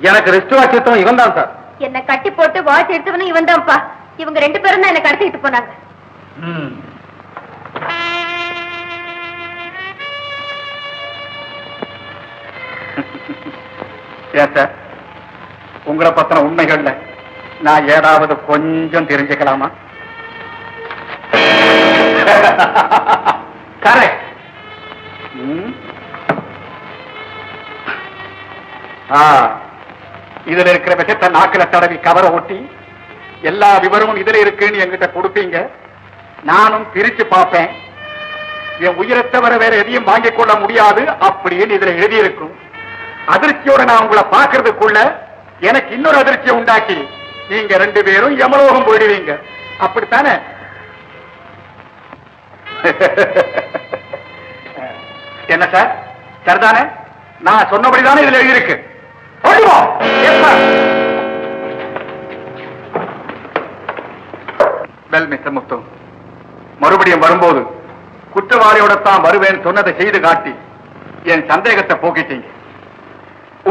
எனக்கு ரெஸ்ட் வாட்சியத்தும் இவன் தான் சார். என்ன கட்டி போட்டு வாட்ச் எடுத்தவனும் இவன் தான்ப்பா. இவங்க 2 பேரும் தான் என்ன கடத்திட்டு போனாங்க. ஏன் சார், உங்களை பத்தின உண்மைகள்ல நான் ஏதாவது கொஞ்சம் தெரிஞ்சுக்கலாமா? கரெக்ட். இதுல இருக்கிற விஷயத்தை நாக்கில தடவி கவரை ஒட்டி எல்லா விவரமும் இதுல இருக்குன்னு என்கிட்ட கொடுப்பீங்க. நானும் பிரிச்சு பார்ப்பேன். என் உயிரை தவிர வேற எதையும் வாங்கிக் கொள்ள முடியாது அப்படின்னு இதுல எழுதியிருக்கும். அதிர்ச்சியோட நான் உங்களை பார்க்கறதுக்குள்ள எனக்கு இன்னொரு அதிர்ச்சியை உண்டாக்கி நீங்க 2 பேரும் யமலோகம் போயிடுவீங்க. அப்படித்தானே? என்ன சார், சரிதானே? நான் சொன்னபடிதானே இதுல எழுதியிருக்கு. வெல் மிஸ்டர் முத்து, மறுபடியும் வரும்போது குற்றவாளியோட தான் வருவேன் சொன்னதை செய்து காட்டி என் சந்தேகத்தை போக்கிட்டீங்க.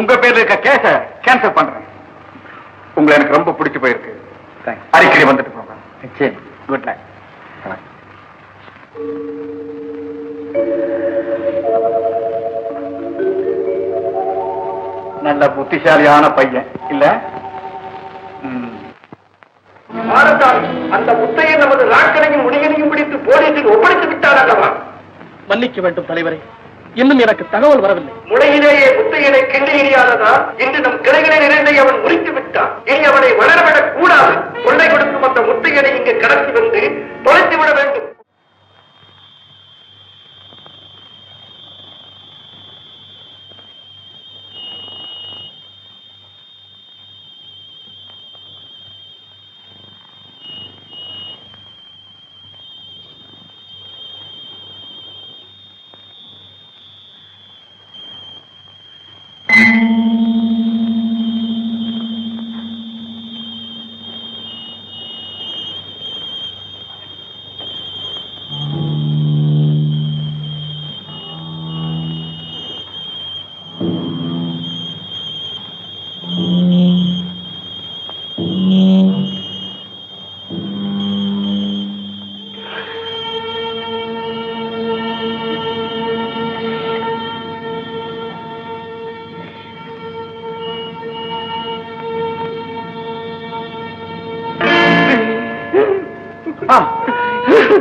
உங்க பேர்ல இருக்க கேஸ கேன்சல் பண்றேன். உங்களை எனக்கு ரொம்ப பிடிச்சு போயிருக்கு. அடிக்கடி வந்துட்டு போங்க. Good night. நல்ல புத்திசாலியான பையன் இல்ல? அந்த முத்தையை நமது ராக்கனையும் முடிகளையும் பிடித்து போலீசில் ஒப்படைத்து விட்டார் அல்லவா? மன்னிக்க வேண்டும் தலைவரே, இன்னும் எனக்கு தகவல் வரவில்லை. முளையிலேயே முத்தையனை கிண்டி எறியாததா இன்று நம் கிளைகளை நிறைந்தை அவன் முறித்து விட்டான். இனி அவனை வளரவிடக் கூடாது. கொள்ளை கொடுக்கும் அந்த முத்தையனை இங்கு கடத்தி வந்து தொலைத்து விட வேண்டும்.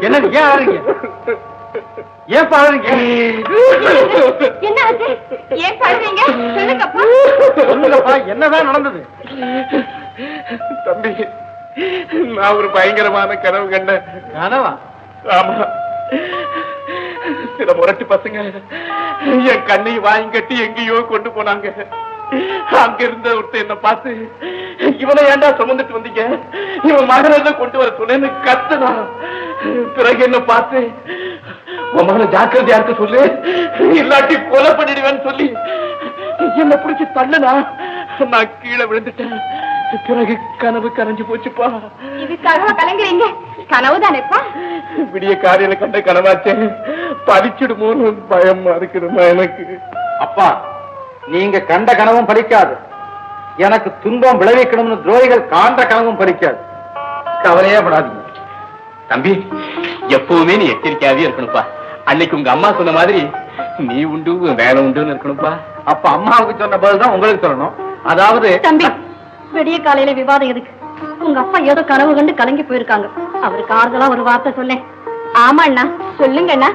என்ன ஏன் ஆறீங்க? ஏன் பாருங்க? என்ன ஆச்சு? ஏன் பாருங்க? சொல்லுங்கப்பா. சொல்லுங்கப்பா, என்னதான் நடந்தது? தம்பி, நான் ஒரு பயங்கரமான கனவு கண்டேன். கனவா? ஆமா, சில முரட்டு பசங்க என் கண்ணை வாங்கி கட்டி எங்கேயோ கொண்டு போனாங்க. அங்க இருந்த ஒருத்தர் என்ன பார்த்து, இவனை ஏண்டா சுமந்துட்டு வந்தீங்க, இவன் மகனை கொண்டு வர சொன்னேன்னு கத்துனா. பிறகு என்ன பார்த்து, உன் மகனை ஜாக்கிரதையா இருக்க சொல்லு, இல்லாட்டி கொலை பண்ணிடுவேன்னு சொல்லி என்ன பிடிச்சி தள்ளுனா. நான் கீழே விழுந்துட்டேன். பிறகு கனவு கரைஞ்சு போச்சுப்பா. இதுக்காக கலங்குறீங்க? கனவு தானேப்பா? விடிய காலையில கண்ட கனவாச்சே, பறிச்சிடுமோன்னு பயமா இருக்குதுமா எனக்கு. அப்பா, நீங்க கண்ட கனவும் பலிக்காது. எனக்கு துன்பம் விளைவிக்கணும்னு துரோகிகள் காண்ட கனவும் பலிக்காது. கவலையே படாதீங்க. தம்பி, எப்பவுமே நீ எச்சரிக்கையாவே இருக்கணும்ப்பா. அன்னைக்கு உங்க அம்மா சொன்ன மாதிரி நீ உண்டு வேலை உண்டுன்னு இருக்கணும்ப்பா. அப்ப அம்மாவுக்கு சொன்ன பதில் தான் உங்களுக்கு சொல்லணும். அதாவது தம்பி, விடிய காலையில விவாதம் எதுக்கு? உங்க அப்பா ஏதோ கனவு கண்டு கலங்கி போயிருக்காங்க. அவருக்கு ஆறுதலா ஒரு வார்த்தை சொன்னேன். ஆமா அண்ணா, சொல்லுங்க அண்ணா.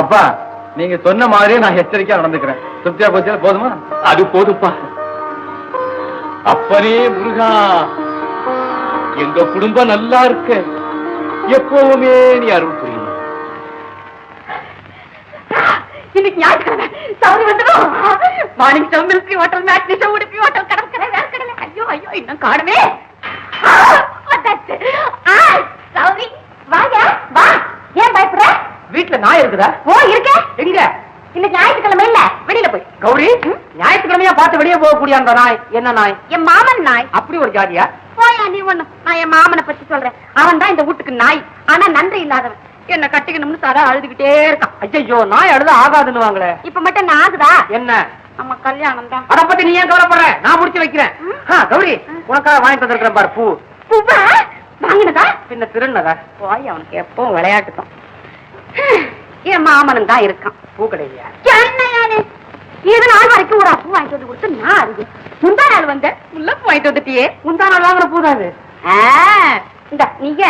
அப்பா, நீங்க சொன்ன மாதிரியே நான் எச்சரிக்கையா நடந்துக்கிறேன். திருப்தியா போச்சு? போதுமா? அது போதுப்பா. அப்பனே முருகா, எங்க குடும்பம் நல்லா இருக்க எப்பவுமே நீ அருள் புரியணும். இன்னைக்கு ஞாயிற்றுக்கிழமை சவுரி வந்துடும். Morning show, military hotel, matinee show, Udupi hotel, கடற்கரை, வேர்க்கடலை. ஐயோ ஐயோ, இன்னும் காணுமே. சவுரி வாங்க, வா. ஏன் பயப்படுற? வீட்டுல நாய் இருக்குதா? ஓ, இருக்க. எங்க? இன்னைக்கு ஞாயிற்றுக்கிழமை இல்ல, வெளியில போய். கௌரி, ஞாயிற்றுக்கிழமையா பார்த்து வெளியே போகக்கூடிய அந்த நாய் என்ன நாய்? என் மாமன் நாய். அப்படி ஒரு ஜாதியா? போயா நீ ஒண்ணு. நான் என் மாமனை பத்தி சொல்றேன். அவன் தான் இந்த வீட்டுக்கு நாய். ஆனா நன்றி இல்லாதவன். என்ன கட்டிக்கணும்னு சாரா அழுதுகிட்டே இருக்கான். ஐயோ, நாய் அழுத ஆகாதுன்னு வாங்களே. இப்ப மட்டும் நான் ஆகுதா? என்ன நம்ம கல்யாணம் தான். அத பத்தி நீ ஏன் கவலைப்படுற? நான் முடிச்சு வைக்கிறேன். கௌரி, உனக்காக வாங்கி தந்திருக்கிறேன் பாரு பூ. பூவா வாங்கினதா? பின்ன திருநதா? போய் அவனுக்கு எப்பவும் விளையாட்டு தான். என் மாமனும் தான் இருக்கான். பூ கிடையா? என்னையானே இது நாள் வரைக்கும் ஒரு பூ வாங்கிட்டு வந்து கொடுத்து நான் அறிவு. முந்தா நாள் வந்த முல்லைப்பூ வாங்கிட்டு வந்துட்டியே. முந்தா நாள் வாங்குற பூ தான் இது. இந்த நீங்க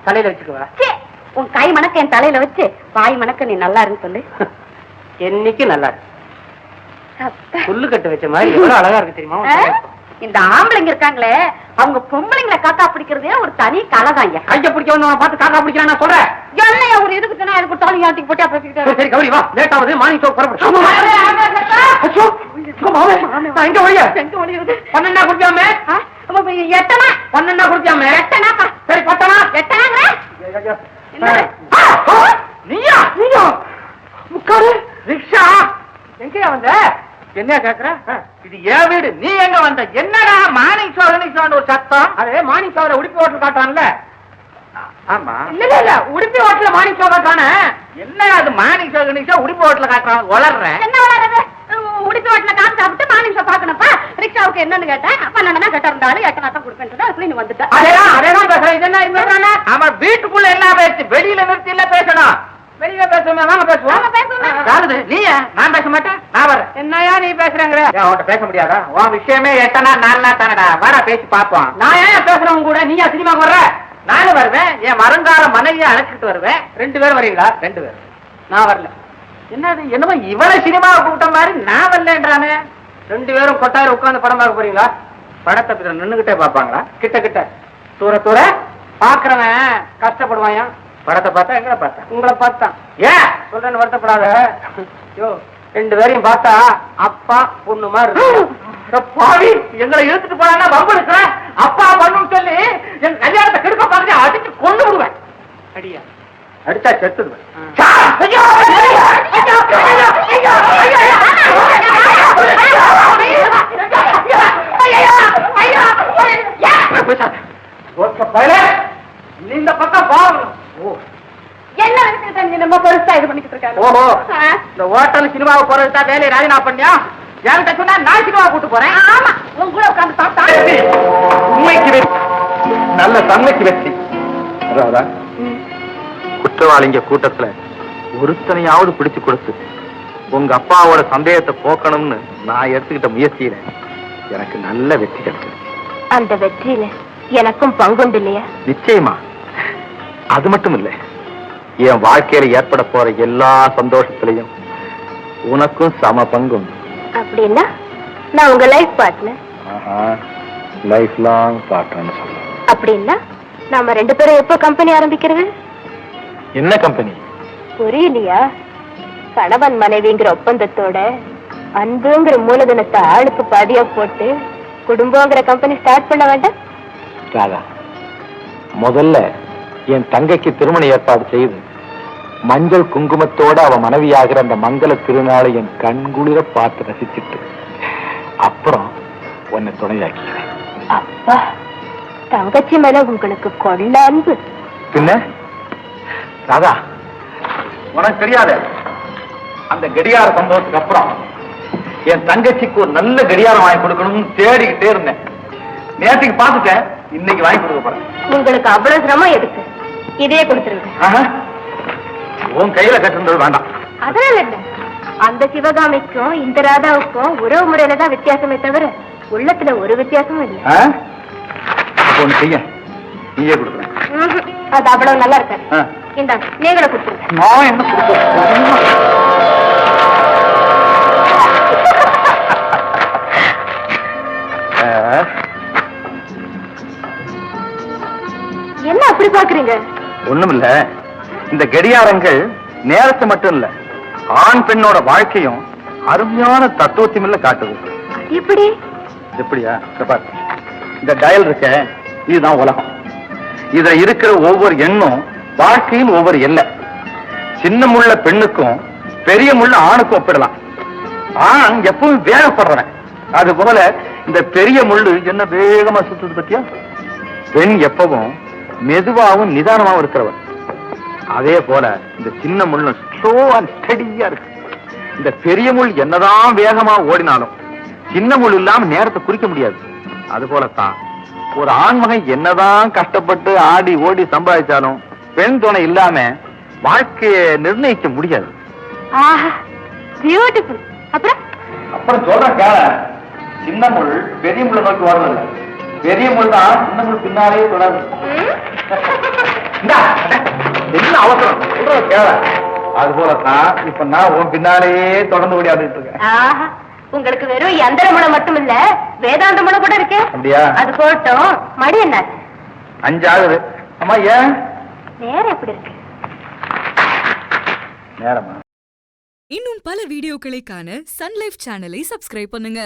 தலையில வச்சுக்குவா. உன் கை மணக்க என் தலையில வச்சு வாய் மணக்க நீ நல்லா இருந்து சொல்லு. என்னைக்கு நல்லா இருக்கு. புல்லு கட்டு வச்ச மாதிரி எவ்வளவு அழகா இருக்கு தெரியுமா? இந்த ஆம்பளைங்க இருக்காங்களே அவங்க பொம்பளைங்களை காக்கா பிடிக்கிறதே ஒரு தனி கலைதாங்க. கைய பிடிக்க வந்து பார்த்து காக்கா பிடிக்கிறான் நான் சொல்றேன். என்ன ஒரு இதுக்கு தானே அதுக்கு தோணி ஆட்டிக்கு போட்டு பேசிக்கிட்டு. சரி கௌரி வா, லேட் ஆகுது. மார்னிங் ஷோ புறப்படு. எங்க ஒழிய எங்க ஒழியுது? 12 குடிக்காம எட்டனா 12 குடிக்காம எட்டனாப்பா. சரி 10 எட்டனாங்க நீயா நீயா முக்காரு ரிக்ஷா எங்கயா வந்த? என்ன கேக்குற? இது ஏன் வீடு, நீ எங்க வந்த? என்னடா மார்னிங் ஷோ ஒரு சத்தம்? அதே மார்னிங் ஷோல உடுப்பி ஹோட்டல் காட்டுறான்ல. ஆமா இல்ல இல்ல உடுப்பி ஹோட்டல்ல மார்னிங் ஷோ காட்டுறானே. என்ன அது மார்னிங் ஷோ உடுப்பி ஹோட்டல்ல காட்டுறான்? வளர்ற என்ன வளர்றது? உடுப்பி ஹோட்டல்ல காசு சாப்பிட்டு மார்னிங் ஷோ பாக்கணும்ப்பா. ரிக்ஷாவுக்கு என்னன்னு கேட்டேன். 12 கேட்ட இருந்தாலும் 8 தான் கொடுப்பேன். அதுக்குள்ள நீ வந்துட்ட. அதேதான் பேசுறேன். இது என்ன ஆமா, வீட்டுக்குள்ள என்ன பேச்சு? வெளியில நிறுத்தி இல்ல பேசணும். வெளியில பேசுவோம். வாங்க பேசுவோம். நீயா? நான் பேச மாட்டேன். நான் வரேன். என்னையா நீ பேசுறேங்கிற? அவன்கிட்ட பேச முடியாதா? உன் விஷயமே 8 4 தானடா. வர பேசி பாப்போம். நான் ஏன் பேசுறவங்க கூட நீயா சினிமாக்கு வர்ற? நானும் வருவேன். என் வருங்கால மனைவியை அழைச்சிட்டு வருவேன். 2 பேர் வரீங்களா? 2 பேர். நான் வரல. என்னது என்னமோ இவளை சினிமாவை கூப்பிட்ட மாதிரி நான் வரலன்றானே. 2 பேரும் கொட்டாயிரம் உட்கார்ந்து படம் பார்க்க போறீங்களா? படத்தை நின்னுகிட்டே பாப்பாங்களா? கிட்ட கிட்ட தூர தூர பாக்குறவன் கஷ்டப்படுவாயா? படத்தை பார்த்தா எங்களை பார்த்தா? உங்களை பார்த்தா. ஏன் சொல்றேன்னு வருத்தப்படாத. 2 பேரையும் பார்த்தா அப்பா பொண்ணு மாதிரி பாவி. எங்களை இழுத்துட்டு போனா ரொம்ப இருக்கிற அப்பா பண்ணுன்னு சொல்லி என் கல்யாணத்தை கெடுக்க பார்த்து அடிச்சு கொண்டு விடுவேன். அடியா அடிச்சா செத்துடுவேன். இந்த பக்கம் பாவம். என்ன நம்ம பெருசா இது பண்ணிக்கிட்டு இருக்காங்க. ஓஹோ, இந்த ஹோட்டல் சினிமாவை போறதுக்கா வேலையை ராஜினா பண்ணியா? என்கிட்ட சொன்னா நான் சினிமா கூட்டு போறேன். ஆமா, உன் கூட உட்கார்ந்து சாப்பிட்டா உண்மைக்கு வெற்றி, நல்ல தன்மைக்கு வெற்றி. அதாவது குற்றவாளிங்க கூட்டத்துல ஒருத்தனையாவது பிடிச்சு கொடுத்து உங்க அப்பாவோட சந்தேகத்தை போக்கணும்னு நான் எடுத்துக்கிட்ட முயற்சியில எனக்கு நல்ல வெற்றி கிடைச்சது. அந்த வெற்றியில எனக்கும் பங்குண்டு இல்லையா? நிச்சயமா. அது மட்டும் இல்ல, என் வாழ்க்கையில ஏற்பட போற எல்லா சந்தோஷத்திலையும் உனக்கும் சம பங்கும். அப்படின்னா நான் உங்க life partner. Life long partner சொல்ல. அப்படின்னா நாம 2 பேரும் எப்போ கம்பெனி ஆரம்பிக்கிறது? என்ன கம்பெனி? புரியலையா? கணவன் மனைவிங்கிற ஒப்பந்தத்தோட அன்புங்கிற மூலதனத்தை ஆளுக்கு பாதியா போட்டு குடும்பங்கிற கம்பெனி ஸ்டார்ட் பண்ண வேண்டாம்? ராதா, முதல்ல என் தங்கைக்கு திருமண ஏற்பாடு செய்து மஞ்சள் குங்குமத்தோட அவ மனைவியாகிற அந்த மங்கள திருநாளை என் கண்குளிர பார்த்து ரசிச்சுட்டு அப்புறம் உன்னை துணையாக்கிறேன். அப்பா, தங்கச்சி மேல உங்களுக்கு கொள்ள அன்பு. பின்ன ராதா, உனக்கு தெரியாத அந்த கடியார சம்பவத்துக்கு அப்புறம் என் தங்கச்சிக்கு ஒரு நல்ல கடியாரம் வாங்கி கொடுக்கணும்னு தேடிக்கிட்டே இருந்தேன். நேற்றுக்கு பார்த்துட்டேன், இன்னைக்கு வாங்கி கொடுக்க போறேன். உங்களுக்கு அவ்வளவு சிரமம் எதுக்கு? இதே கொடுத்துருங்க. உன் கையில கட்டுறது வேண்டாம். அதனால என்ன, அந்த சிவகாமிக்கும் இந்த ராதாவுக்கும் உறவு முறையில தான் வித்தியாசமே தவிர உள்ளத்துல ஒரு வித்தியாசமும் இல்லை. ஒண்ணு செய்ய, நீயே கொடுக்குறேன். அது அவ்வளவு நல்லா இருக்காது. இந்த நீங்கள கொடுத்துருங்க. நான் என்ன கொடுக்க? என்ன அப்படி பாக்குறீங்க? ஒண்ணும் இல்ல, இந்த கடியாரங்கள் நேரத்தை மட்டும் இல்ல, ஆண் பெண்ணோட வாழ்க்கையும் அருமையான தத்துவத்தையும் காட்டுது. எப்படி? எப்படியா? இந்த டயல் இருக்க, இதுதான் உலகம். இதுல இருக்கிற ஒவ்வொரு எண்ணும் வாழ்க்கையின் ஒவ்வொரு எல்லை. சின்ன முள்ள பெண்ணுக்கும் பெரிய முள்ள ஆணுக்கும் ஒப்பிடலாம். ஆண் எப்பவும் வேகப்படுறவன், அது போல இந்த பெரிய முள்ளு என்ன வேகமா சுத்துது பத்தியா? பெண் எப்பவும் மெதுவாகவும் நிதானமாகவும் இருக்கிறவன். அதே போல இந்த சின்ன முள்ளு ஸ்லோ அண்ட் ஸ்டடியா இருக்கு. இந்த பெரிய முள் என்னதான் வேகமா ஓடினாலும் சின்ன முள் இல்லாம நேரத்தை குறிக்க முடியாது. அது போலத்தான் ஒரு ஆண்மகன் என்னதான் கஷ்டப்பட்டு ஆடி ஓடி சம்பாதிச்சாலும் பெண் துணை இல்லாம வாழ்க்கையை நிர்ணயிக்க முடியாது. பியூட்டிஃபுல். அப்புறம் அப்புறம் சொல்றேன் கேள. சின்ன முள் பெரிய முள்ள நோக்கி வரல, பெரிய முள் தான் சின்ன முள் பின்னாலே தொடரும். என்ன அவசரம் சொல்ற கேள. அது போலத்தான் இப்ப நான் உன் பின்னாலேயே தொடர்ந்து ஓடியாடிட்டு இருக்கேன். உங்களுக்கு வெறும் யந்திர முளை மட்டும் இல்ல, வேதாந்த முளை கூட இருக்கு. அப்படியா? அது போட்டோம். மடி என்ன 5 ஆகுது. அம்மா ஏன் நேரம் எப்படி இருக்கு? நேரமா? இன்னும் பல வீடியோக்களை காண சன் லைஃப் சேனலை சப்ஸ்கிரைப் பண்ணுங்க.